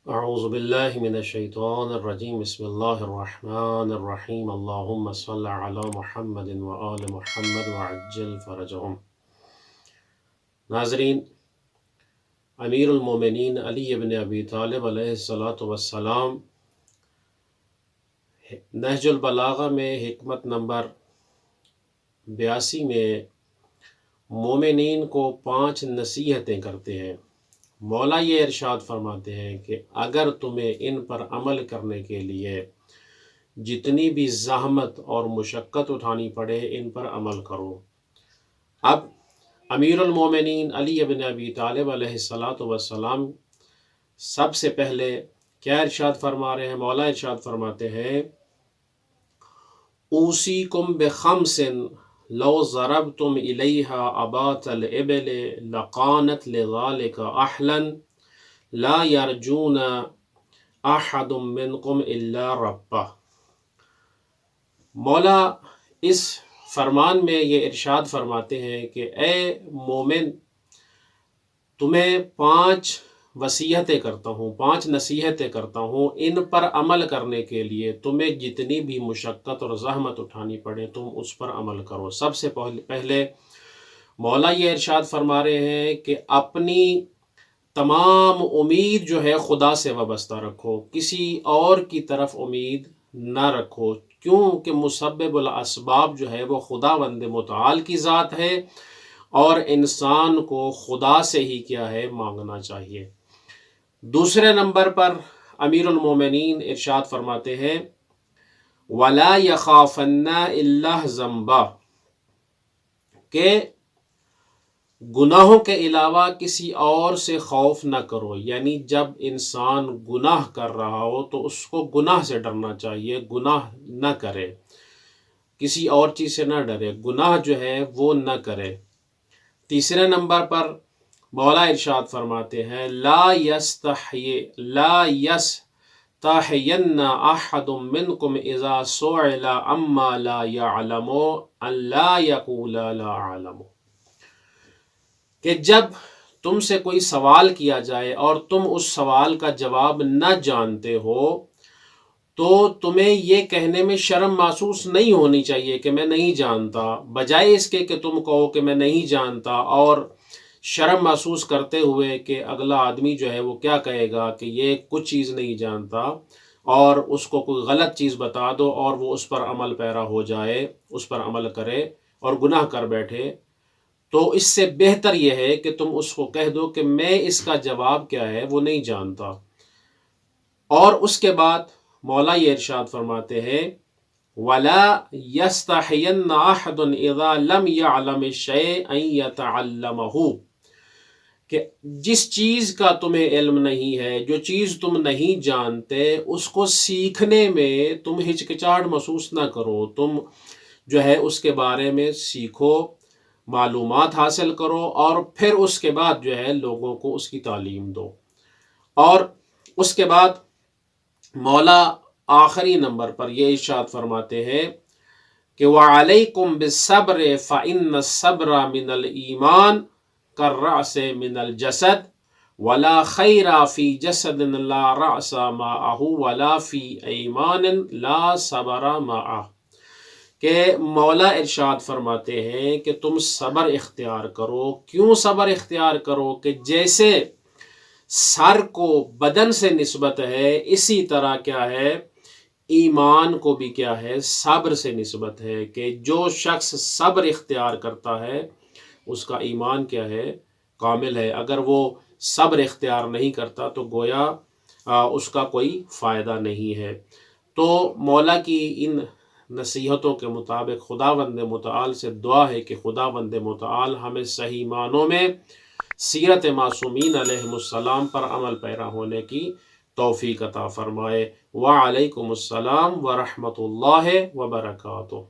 اعوذ باللہ من الشیطان الرجیم بسم اللہ الرحمن الرحیم اللہم صل علی محمد وآل محمد وعجل فرجہم۔ ناظرین، امیر المومنین علی ابن ابی طالب علیہ السلام نہج البلاغہ میں حکمت نمبر 82 میں مومنین کو 5 نصیحتیں کرتے ہیں۔ مولا یہ ارشاد فرماتے ہیں کہ اگر تمہیں ان پر عمل کرنے کے لیے جتنی بھی زحمت اور مشقت اٹھانی پڑے ان پر عمل کرو۔ اب امیر المومنین علی ابن ابی طالب علیہ السلام سب سے پہلے کیا ارشاد فرما رہے ہیں؟ مولا ارشاد فرماتے ہیں اوصیکم بخمس لو ضربتم الیہا اباط الابل لقانت لذالک احلا لا یرجون احد منکم الا ربہ۔ مولا اس فرمان میں یہ ارشاد فرماتے ہیں کہ اے مومن، تمہیں 5 وصیتیں کرتا ہوں، 5 نصیحتیں کرتا ہوں، ان پر عمل کرنے کے لیے تمہیں جتنی بھی مشقت اور زحمت اٹھانی پڑے تم اس پر عمل کرو۔ سب سے پہلے مولا یہ ارشاد فرما رہے ہیں کہ اپنی تمام امید جو ہے خدا سے وابستہ رکھو، کسی اور کی طرف امید نہ رکھو، کیونکہ مسبب الاسباب جو ہے وہ خداوند متعال کی ذات ہے اور انسان کو خدا سے ہی کیا ہے مانگنا چاہیے۔ دوسرے نمبر پر امیر المومنین ارشاد فرماتے ہیں وَلَا يَخَافَنَّ إِلَّا ذَنْبًا، کہ گناہوں کے علاوہ کسی اور سے خوف نہ کرو، یعنی جب انسان گناہ کر رہا ہو تو اس کو گناہ سے ڈرنا چاہیے، گناہ نہ کرے، کسی اور چیز سے نہ ڈرے، گناہ جو ہے وہ نہ کرے۔ تیسرے نمبر پر مولا ارشاد فرماتے ہیں لا يستحین احد منکم اذا سئل عما لا يعلم ان لا يقول لا اعلم، کہ جب تم سے کوئی سوال کیا جائے اور تم اس سوال کا جواب نہ جانتے ہو تو تمہیں یہ کہنے میں شرم محسوس نہیں ہونی چاہیے کہ میں نہیں جانتا، بجائے اس کے کہ تم کہو کہ میں نہیں جانتا اور شرم محسوس کرتے ہوئے کہ اگلا آدمی جو ہے وہ کیا کہے گا کہ یہ کچھ چیز نہیں جانتا، اور اس کو کوئی غلط چیز بتا دو اور وہ اس پر عمل پیرا ہو جائے، اس پر عمل کرے اور گناہ کر بیٹھے، تو اس سے بہتر یہ ہے کہ تم اس کو کہہ دو کہ میں اس کا جواب کیا ہے وہ نہیں جانتا۔ اور اس کے بعد مولا یہ ارشاد فرماتے ہیں وَلَا يَسْتَحْيَنَّ أَحَدٌ إِذَا لَمْ يَعْلَمِ الشَّيْءَ أَن يَتَعَلَّمَهُ، کہ جس چیز کا تمہیں علم نہیں ہے، جو چیز تم نہیں جانتے، اس کو سیکھنے میں تم ہچکچاہٹ محسوس نہ کرو، تم جو ہے اس کے بارے میں سیکھو، معلومات حاصل کرو اور پھر اس کے بعد جو ہے لوگوں کو اس کی تعلیم دو۔ اور اس کے بعد مولا آخری نمبر پر یہ ارشاد فرماتے ہیں کہ وَعَلَيْكُمْ بِالصَّبْرِ فَإِنَّ الصَّبْرَ مِنَ الْإِيمَانِ كَالرَّأْسِ مِنَ الْجَسَدِ وَلَا خَيْرَ فِي جَسَدٍ لَا رَأْسَ مَعَهُ وَلَا فِي أَيْمَانٍ لَا صَبْرَ مَعَهُ، کہ مولا ارشاد فرماتے ہیں کہ تم صبر اختیار کرو۔ کیوں صبر اختیار کرو؟ کہ جیسے سر کو بدن سے نسبت ہے، اسی طرح کیا ہے ایمان کو بھی کیا ہے صبر سے نسبت ہے، کہ جو شخص صبر اختیار کرتا ہے اس کا ایمان کیا ہے کامل ہے، اگر وہ صبر اختیار نہیں کرتا تو گویا اس کا کوئی فائدہ نہیں ہے۔ تو مولا کی ان نصیحتوں کے مطابق خداوند متعال سے دعا ہے کہ خداوند متعال ہمیں صحیح معنوں میں سیرت معصومین علیہم السلام پر عمل پیرا ہونے کی توفیق عطا فرمائے۔ وعلیکم السلام ورحمۃ اللہ وبرکاتہ۔